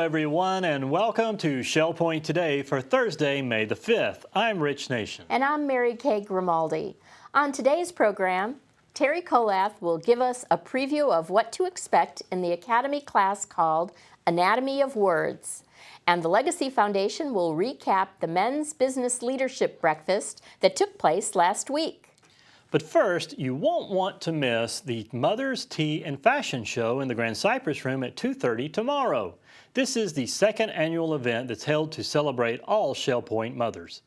everyone, and welcome to Shell Point Today for Thursday, May the 5th. I'm Rich Nation. And I'm Mary Kay Grimaldi. On today's program, Teri Kollath will give us a preview of what to expect in the Academy class called Anatomy of Words. And the Legacy Foundation will recap the Men's Business Leadership Breakfast that took place last week. But first, you won't want to miss the Mothers, Tea, and Fashion Show in the Grand Cypress Room at 2:30 tomorrow. This is the second annual event that's held to celebrate all Shell Point mothers.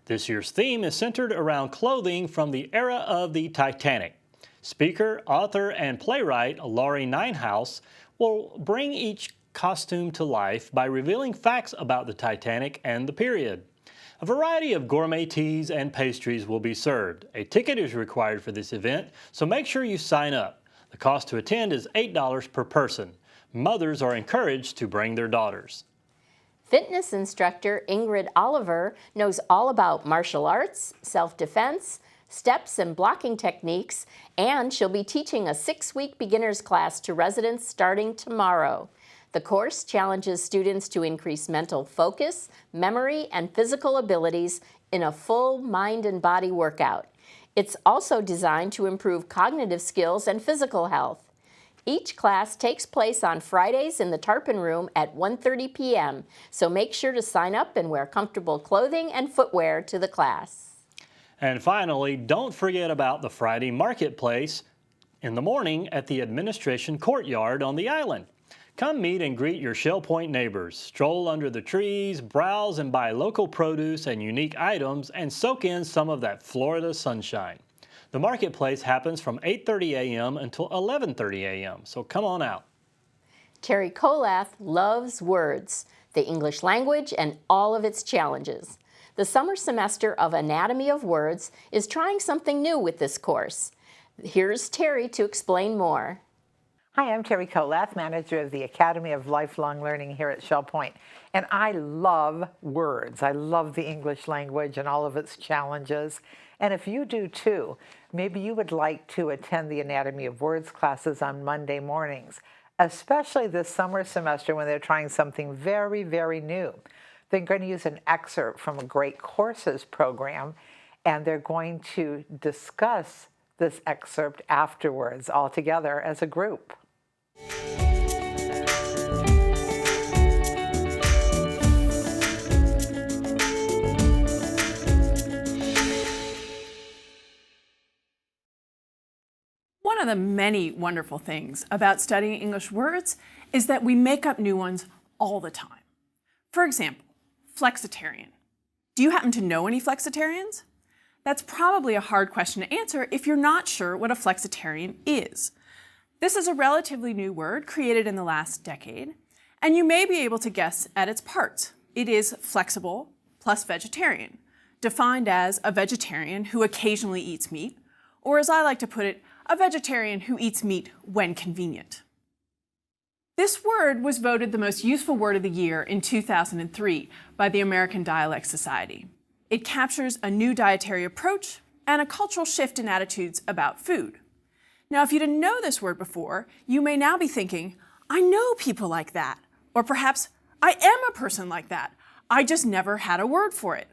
This year's theme is centered around clothing from the era of the Titanic. Speaker, author, and playwright Laurie Ninehouse will bring each costume to life by revealing facts about the Titanic and the period. A variety of gourmet teas and pastries will be served. A ticket is required for this event, so make sure you sign up. The cost to attend is $8 per person. Mothers are encouraged to bring their daughters. Fitness instructor Ingrid Oliver knows all about martial arts, self-defense, steps and blocking techniques, and she'll be teaching a 6-week beginner's class to residents starting tomorrow. The course challenges students to increase mental focus, memory, and physical abilities in a full mind and body workout. It's also designed to improve cognitive skills and physical health. Each class takes place on Fridays in the Tarpon room at 1:30 p.m., so make sure to sign up and wear comfortable clothing and footwear to the class. And finally, don't forget about the Friday marketplace in the morning at the administration courtyard on the island. Come meet and greet your Shell Point neighbors, stroll under the trees, browse and buy local produce and unique items, and soak in some of that Florida sunshine. The marketplace happens from 8:30 a.m. until 11:30 a.m., so come on out. Teri Kollath loves words, the English language, and all of its challenges. The summer semester of Anatomy of Words is trying something new with this course. Here's Teri to explain more. Hi, I'm Teri Kollath, manager of the Academy of Lifelong Learning here at Shell Point. And I love words. I love the English language and all of its challenges. And if you do too, maybe you would like to attend the Anatomy of Words classes on Monday mornings, especially this summer semester when they're trying something very, very new. They're going to use an excerpt from a Great Courses program, and they're going to discuss this excerpt afterwards all together as a group. One of the many wonderful things about studying English words is that we make up new ones all the time. For example, flexitarian. Do you happen to know any flexitarians? That's probably a hard question to answer if you're not sure what a flexitarian is. This is a relatively new word created in the last decade, and you may be able to guess at its parts. It is flexible plus vegetarian, defined as a vegetarian who occasionally eats meat, or as I like to put it, a vegetarian who eats meat when convenient. This word was voted the most useful word of the year in 2003 by the American Dialect Society. It captures a new dietary approach and a cultural shift in attitudes about food. Now, if you didn't know this word before, you may now be thinking, I know people like that. Or perhaps, I am a person like that. I just never had a word for it.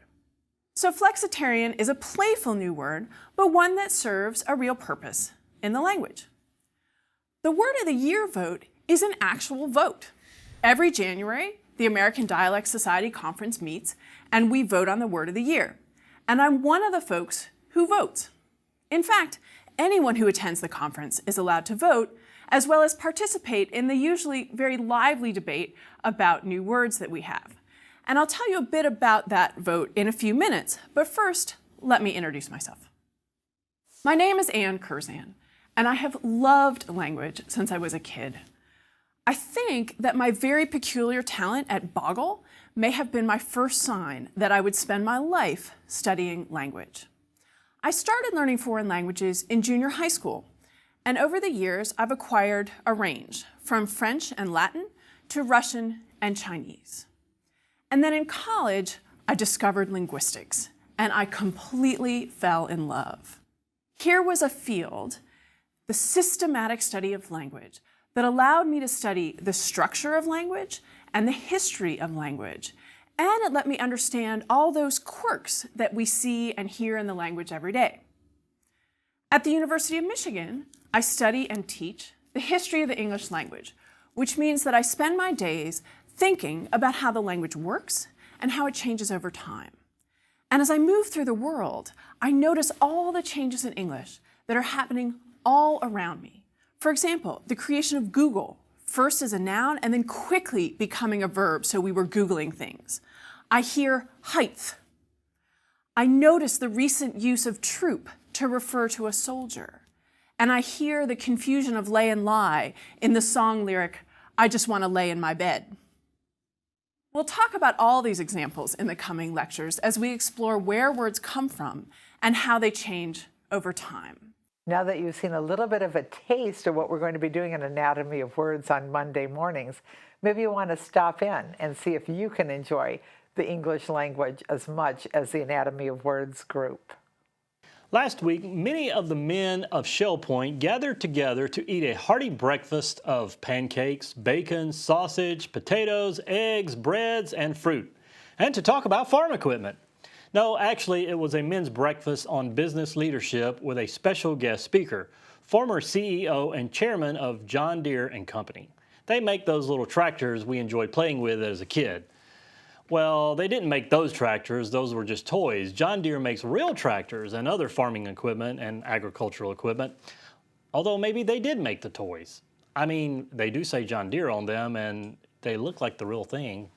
So flexitarian is a playful new word, but one that serves a real purpose in the language. The Word of the Year vote is an actual vote. Every January, the American Dialect Society Conference meets, and we vote on the Word of the Year. And I'm one of the folks who votes. In fact, anyone who attends the conference is allowed to vote, as well as participate in the usually very lively debate about new words that we have. And I'll tell you a bit about that vote in a few minutes, but first, let me introduce myself. My name is Ann Curzan, and I have loved language since I was a kid. I think that my very peculiar talent at Boggle may have been my first sign that I would spend my life studying language. I started learning foreign languages in junior high school, and over the years I've acquired a range, from French and Latin to Russian and Chinese. And then in college, I discovered linguistics, and I completely fell in love. Here was a field, the systematic study of language, that allowed me to study the structure of language and the history of language. And it let me understand all those quirks that we see and hear in the language every day. At the University of Michigan, I study and teach the history of the English language, which means that I spend my days thinking about how the language works and how it changes over time. And as I move through the world, I notice all the changes in English that are happening all around me. For example, the creation of Google, first as a noun and then quickly becoming a verb, so we were Googling things. I hear height. I notice the recent use of troop to refer to a soldier. And I hear the confusion of lay and lie in the song lyric, I just want to lay in my bed. We'll talk about all these examples in the coming lectures as we explore where words come from and how they change over time. Now that you've seen a little bit of a taste of what we're going to be doing in Anatomy of Words on Monday mornings, maybe you want to stop in and see if you can enjoy the English language as much as the Anatomy of Words group. Last week, many of the men of Shell Point gathered together to eat a hearty breakfast of pancakes, bacon, sausage, potatoes, eggs, breads, and fruit, and to talk about farm equipment. No, actually, it was a men's breakfast on business leadership with a special guest speaker, former CEO and chairman of John Deere and Company. They make those little tractors we enjoyed playing with as a kid. Well, they didn't make those tractors, those were just toys. John Deere makes real tractors and other farming equipment and agricultural equipment, although maybe they did make the toys. I mean, they do say John Deere on them and they look like the real thing.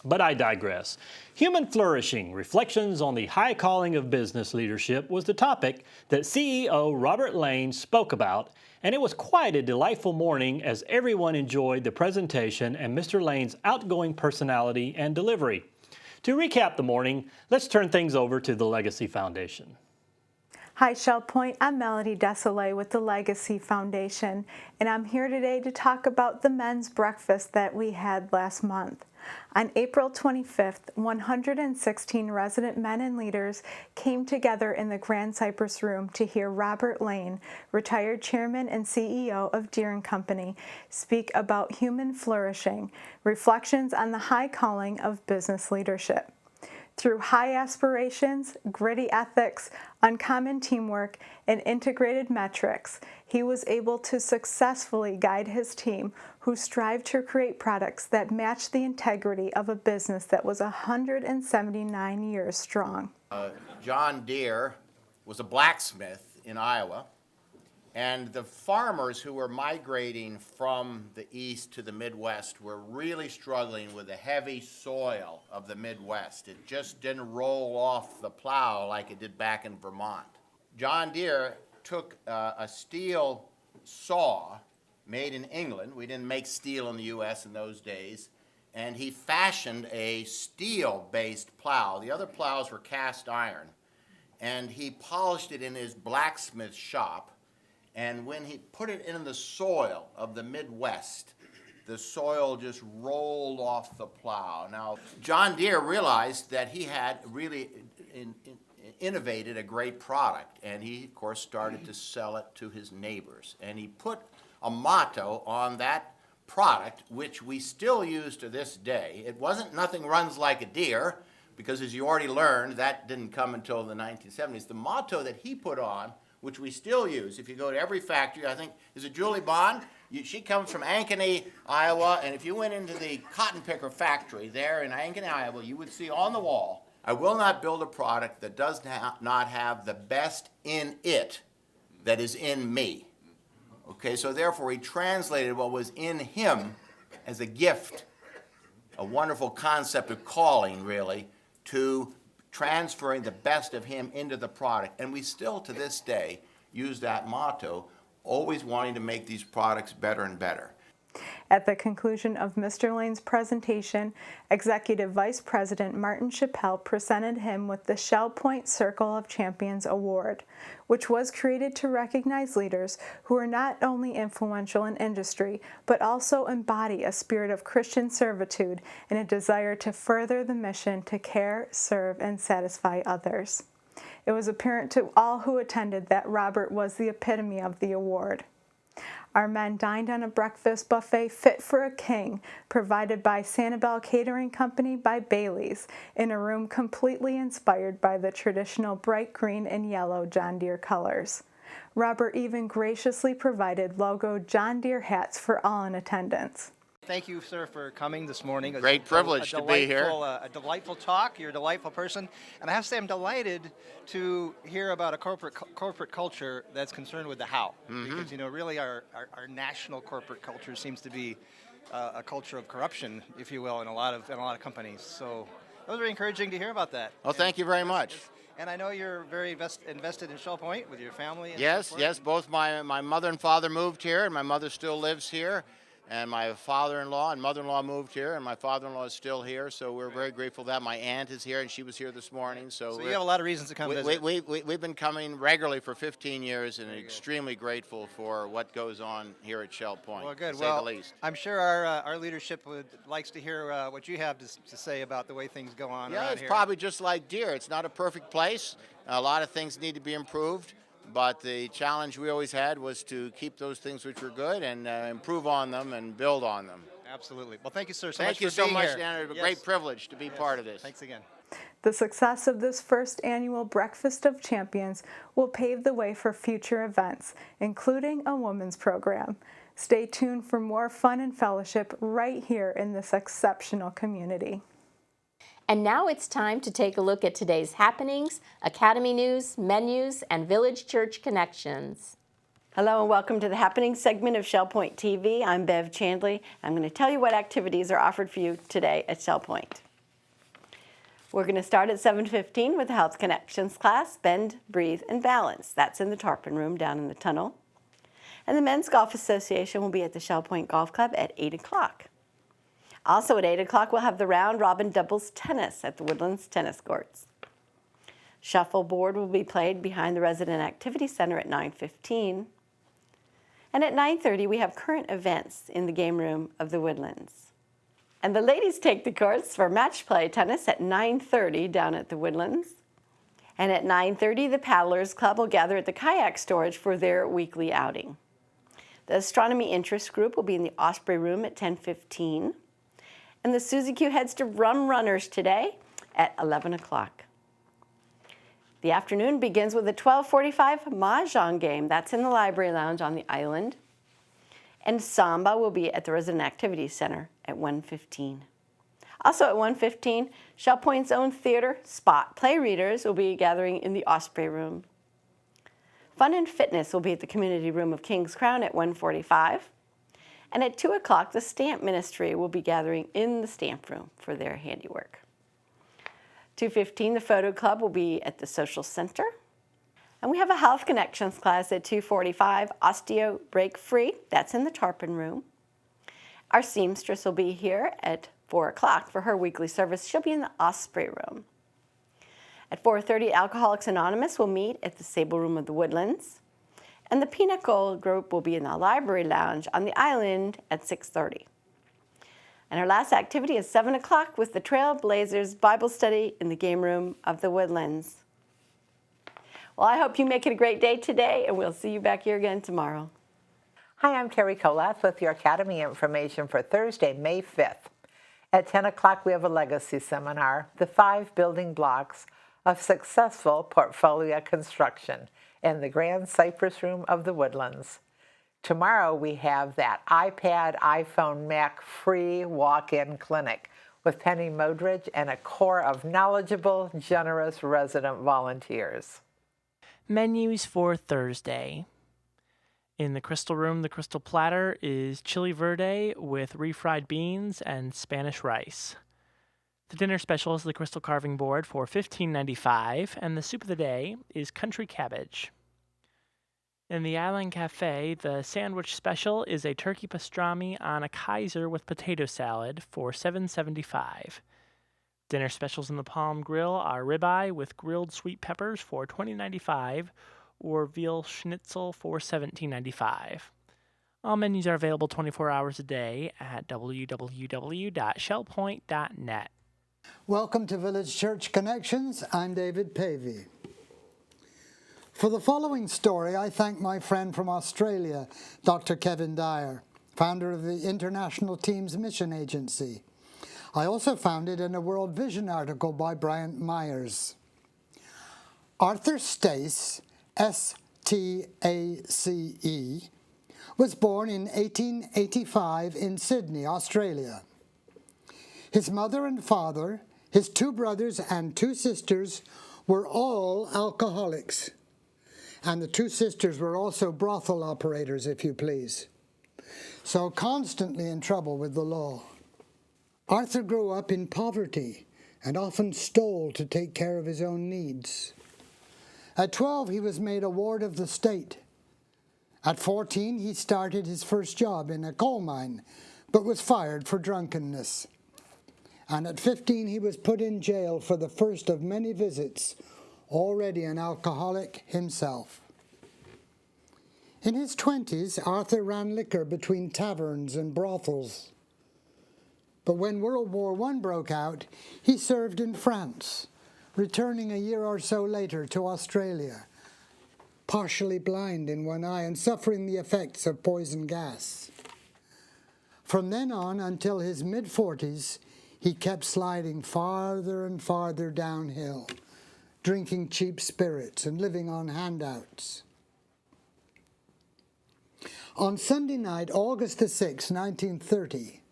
But I digress. Human flourishing, reflections on the high calling of business leadership was the topic that CEO Robert Lane spoke about, and it was quite a delightful morning as everyone enjoyed the presentation and Mr. Lane's outgoing personality and delivery. To recap the morning, let's turn things over to the Legacy Foundation. Hi, Shell Point. I'm Melody Desilets with the Legacy Foundation, and I'm here today to talk about the men's breakfast that we had last month. On April 25th, 116 resident men and leaders came together in the Grand Cypress Room to hear Robert Lane, retired chairman and CEO of Deere & Company, speak about human flourishing, reflections on the high calling of business leadership. Through high aspirations, gritty ethics, uncommon teamwork, and integrated metrics, he was able to successfully guide his team, who strived to create products that matched the integrity of a business that was 179 years strong. John Deere was a blacksmith in Iowa, and the farmers who were migrating from the east to the Midwest were really struggling with the heavy soil of the Midwest. It just didn't roll off the plow like it did back in Vermont. John Deere took a steel saw made in England. We didn't make steel in the U.S. in those days. And he fashioned a steel-based plow. The other plows were cast iron. And he polished it in his blacksmith shop. And when he put it in the soil of the Midwest, the soil just rolled off the plow. Now, John Deere realized that he had really innovated a great product, and he, of course, started to sell it to his neighbors. And he put a motto on that product, which we still use to this day. It wasn't "Nothing runs like a deer," because as you already learned, that didn't come until the 1970s. The motto that he put on, which we still use, if you go to every factory, I think, is it Julie Bond? She comes from Ankeny, Iowa, and if you went into the cotton picker factory there in Ankeny, Iowa, you would see on the wall, "I will not build a product that does not have the best in it that is in me." Okay, so therefore he translated what was in him as a gift, a wonderful concept of calling, really, to transferring the best of him into the product. And we still, to this day, use that motto, always wanting to make these products better and better. At the conclusion of Mr. Lane's presentation, Executive Vice President Martin Chappell presented him with the Shell Point Circle of Champions Award, which was created to recognize leaders who are not only influential in industry, but also embody a spirit of Christian servitude and a desire to further the mission to care, serve, and satisfy others. It was apparent to all who attended that Robert was the epitome of the award. Our men dined on a breakfast buffet fit for a king, provided by Sabal Catering Company by Bailey's, in a room completely inspired by the traditional bright green and yellow John Deere colors. Robert even graciously provided logo John Deere hats for all in attendance. Thank you, sir, for coming this morning. It's Great privilege to be here. A delightful talk. You're a delightful person. And I have to say I'm delighted to hear about a corporate culture that's concerned with the how. Because, you know, really our national corporate culture seems to be a culture of corruption, if you will, in a lot of companies. So it was very encouraging to hear about that. Well, thank you very much. And I know you're very invested in Shell Point with your family. And Yes, so forth. yes. Both my mother and father moved here, and my mother still lives here. And my father-in-law and mother-in-law moved here, and my father-in-law is still here. So we're very grateful that my aunt is here, and she was here this morning. So you have a lot of reasons to come visit. We've been coming regularly for 15 years, and extremely grateful for what goes on here at Shell Point. Well, good. To say the least. I'm sure our leadership likes to hear what you have to say about the way things go on around here. Yeah, it's probably just like Deere. It's not a perfect place. A lot of things need to be improved. But the challenge we always had was to keep those things which were good and improve on them and build on them. Absolutely. Well, thank you, sir. Thank you so much, Dan. It's a great privilege to be part of this. Thanks again. The success of this first annual Breakfast of Champions will pave the way for future events, including a women's program. Stay tuned for more fun and fellowship right here in this exceptional community. And now it's time to take a look at today's happenings, Academy news, menus, and Village Church connections. Hello and welcome to the Happenings segment of Shell Point TV. I'm Bev Chandley. I'm going to tell you what activities are offered for you today at Shell Point. We're going to start at 7:15 with the Health Connections class, Bend, Breathe, and Balance. That's in the Tarpon room down in the tunnel. And the Men's Golf Association will be at the Shell Point Golf Club at 8 o'clock. Also at 8 o'clock, we'll have the round robin doubles tennis at the Woodlands tennis courts. Shuffleboard will be played behind the Resident Activity Center at 9:15. And at 9:30, we have current events in the game room of the Woodlands. And the ladies take the courts for match play tennis at 9:30 down at the Woodlands. And at 9:30, the Paddlers Club will gather at the Kayak storage for their weekly outing. The Astronomy Interest Group will be in the Osprey room at 10:15. And the Suzy Q heads to Rum Runners today at 11 o'clock. The afternoon begins with a 12:45 Mah-Jongg game. That's in the Library Lounge on the island. And Samba will be at the Resident Activities Center at 1:15. Also at 1:15, Shell Point's own theater, Spot Play Readers, will be gathering in the Osprey room. Fun and Fitness will be at the Community Room of King's Crown at 1:45. And at 2 o'clock, the Stamp Ministry will be gathering in the Stamp Room for their handiwork. 2:15, the Photo Club will be at the Social Center. And we have a Health Connections class at 2:45, Osteo Break Free. That's in the Tarpon room. Our Seamstress will be here at 4 o'clock for her weekly service. She'll be in the Osprey room. At 4:30, Alcoholics Anonymous will meet at the Sabal room of the Woodlands. And the Pinochle group will be in the Library Lounge on the island at 6:30. And our last activity is 7 o'clock with the Trailblazers Bible study in the game room of the Woodlands. Well, I hope you make it a great day today, and we'll see you back here again tomorrow. Hi, I'm Teri Kollath with your Academy information for Thursday, May 5th. At 10 o'clock, we have a legacy seminar, The 5 Building Blocks of Successful Portfolio Construction, in the Grand Cypress room of the Woodlands. Tomorrow we have that iPad, iPhone, Mac free walk-in clinic with Penny Modridge and a core of knowledgeable, generous resident volunteers. Menus for Thursday. In the Crystal Room, the Crystal Platter is chili verde with refried beans and Spanish rice. The dinner special is the Crystal Carving Board for $15.95, and the soup of the day is country cabbage. In the Island Cafe, the sandwich special is a turkey pastrami on a Kaiser with potato salad for $7.75. Dinner specials in the Palm Grill are ribeye with grilled sweet peppers for $20.95 or veal schnitzel for $17.95. All menus are available 24 hours a day at www.shellpoint.net. Welcome to Village Church Connections. I'm David Pavey. For the following story, I thank my friend from Australia, Dr. Kevin Dyer, founder of the International Teams Mission Agency. I also found it in a World Vision article by Bryant Myers. Arthur Stace, S-T-A-C-E, was born in 1885 in Sydney, Australia. His mother and father, his 2 brothers and 2 sisters were all alcoholics. And the 2 sisters were also brothel operators, if you please. So constantly in trouble with the law. Arthur grew up in poverty and often stole to take care of his own needs. At 12, he was made a ward of the state. At 14, he started his first job in a coal mine, but was fired for drunkenness. And at 15, he was put in jail for the first of many visits, already an alcoholic himself. In his 20s, Arthur ran liquor between taverns and brothels. But when World War I broke out, he served in France, returning a year or so later to Australia, partially blind in one eye and suffering the effects of poison gas. From then on until his mid-40s, he kept sliding farther and farther downhill, drinking cheap spirits and living on handouts. On Sunday night, August the 6th, 1930,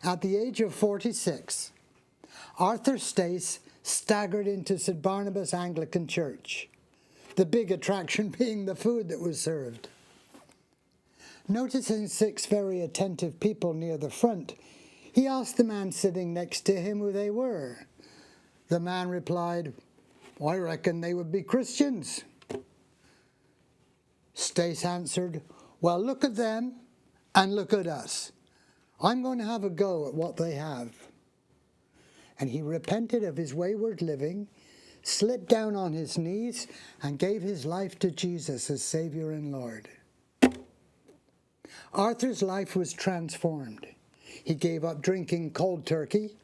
at the age of 46, Arthur Stace staggered into St. Barnabas Anglican Church, the big attraction being the food that was served. Noticing 6 very attentive people near the front, he asked the man sitting next to him who they were. The man replied, "I reckon they would be Christians." Stace answered, "Well, look at them and look at us. I'm going to have a go at what they have." And he repented of his wayward living, slipped down on his knees, and gave his life to Jesus as Savior and Lord. Arthur's life was transformed. He gave up drinking cold turkey,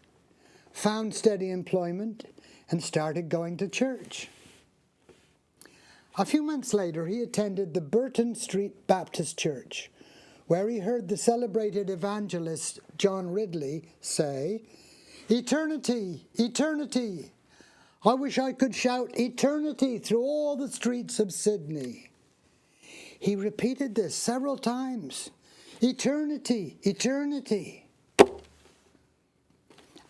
found steady employment, and started going to church. A few months later, he attended the Burton Street Baptist Church, where he heard the celebrated evangelist John Ridley say, "Eternity, eternity. I wish I could shout eternity through all the streets of Sydney." He repeated this several times. Eternity, eternity.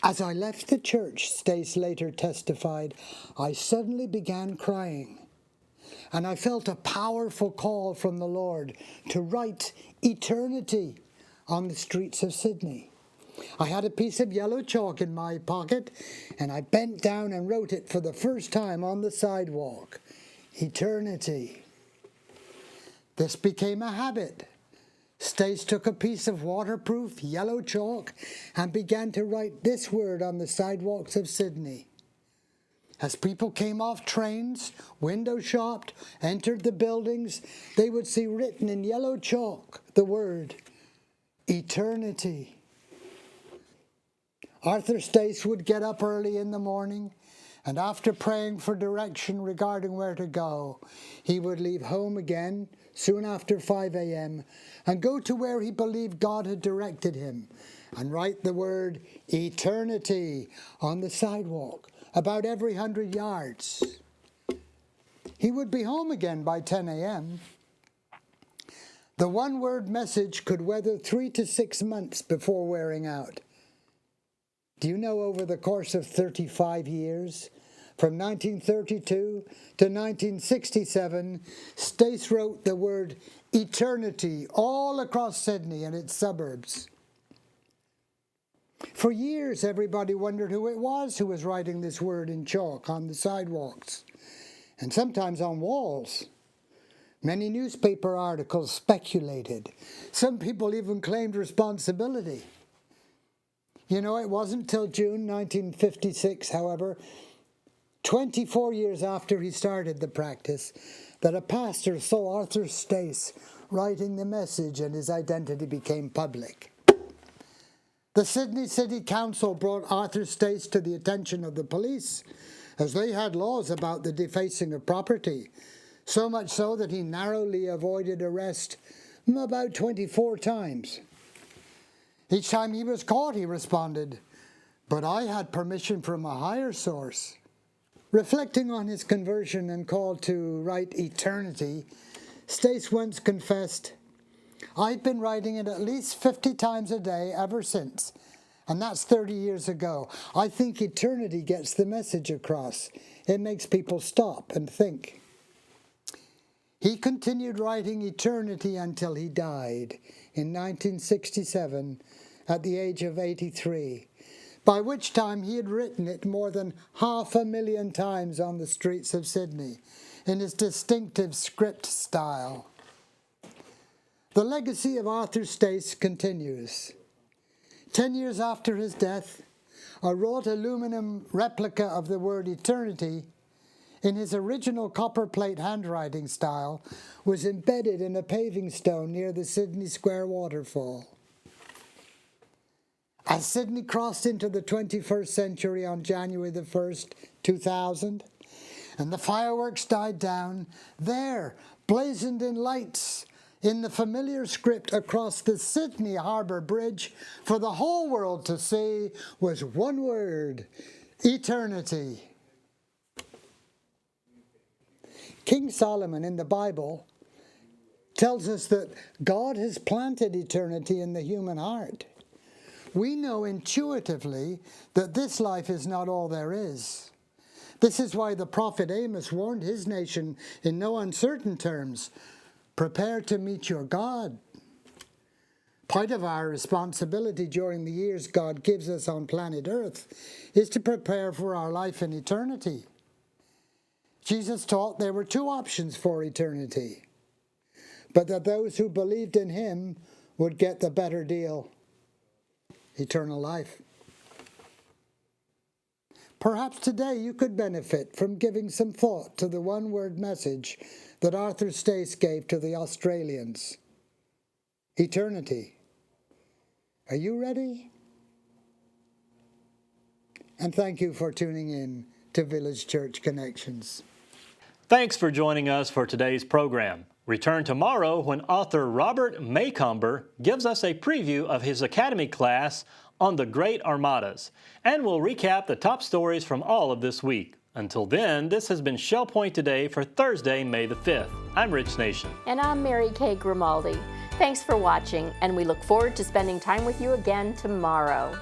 As I left the church, Stace later testified, I suddenly began crying. And I felt a powerful call from the Lord to write eternity on the streets of Sydney. I had a piece of yellow chalk in my pocket, and I bent down and wrote it for the first time on the sidewalk. Eternity. This became a habit. Stace took a piece of waterproof yellow chalk and began to write this word on the sidewalks of Sydney. As people came off trains, window shopped, entered the buildings, they would see written in yellow chalk the word eternity. Arthur Stace would get up early in the morning, and after praying for direction regarding where to go, he would leave home again soon after 5 a.m. and go to where he believed God had directed him and write the word eternity on the sidewalk about every 100 yards. He would be home again by 10 a.m. The one-word message could weather 3 to 6 months before wearing out. Do you know over the course of 35 years, from 1932 to 1967, Stace wrote the word eternity all across Sydney and its suburbs. For years, everybody wondered who it was who was writing this word in chalk on the sidewalks, and sometimes on walls. Many newspaper articles speculated. Some people even claimed responsibility. You know, it wasn't till June 1956, however, 24 years after he started the practice, that a pastor saw Arthur Stace writing the message and his identity became public. The Sydney City Council brought Arthur Stace to the attention of the police, as they had laws about the defacing of property, so much so that he narrowly avoided arrest about 24 times. Each time he was caught, he responded, "But I had permission from a higher source." Reflecting on his conversion and call to write eternity, Stace once confessed, "I've been writing it at least 50 times a day ever since, and that's 30 years ago. I think eternity gets the message across. It makes people stop and think." He continued writing eternity until he died in 1967 at the age of 83, by which time he had written it more than 500,000 times on the streets of Sydney in his distinctive script style. The legacy of Arthur Stace continues. 10 years after his death, a wrought aluminum replica of the word eternity in his original copperplate handwriting style was embedded in a paving stone near the Sydney Square waterfall. As Sydney crossed into the 21st century on January the 1st, 2000, and the fireworks died down, there, blazoned in lights, in the familiar script across the Sydney Harbour Bridge for the whole world to see, was one word: eternity. King Solomon in the Bible tells us that God has planted eternity in the human heart. We know intuitively that this life is not all there is. This is why the prophet Amos warned his nation in no uncertain terms, "Prepare to meet your God." Part of our responsibility during the years God gives us on planet Earth is to prepare for our life in eternity. Jesus taught there were two options for eternity, but that those who believed in him would get the better deal: eternal life. Perhaps today you could benefit from giving some thought to the one-word message that Arthur Stace gave to the Australians: eternity. Are you ready? And thank you for tuning in to Village Church Connections. Thanks for joining us for today's program. Return tomorrow when author Robert Maycomber gives us a preview of his Academy class on the Great Armadas, and we'll recap the top stories from all of this week. Until then, this has been Shell Point Today for Thursday, May the 5th. I'm Rich Nation. And I'm Mary Kay Grimaldi. Thanks for watching, and we look forward to spending time with you again tomorrow.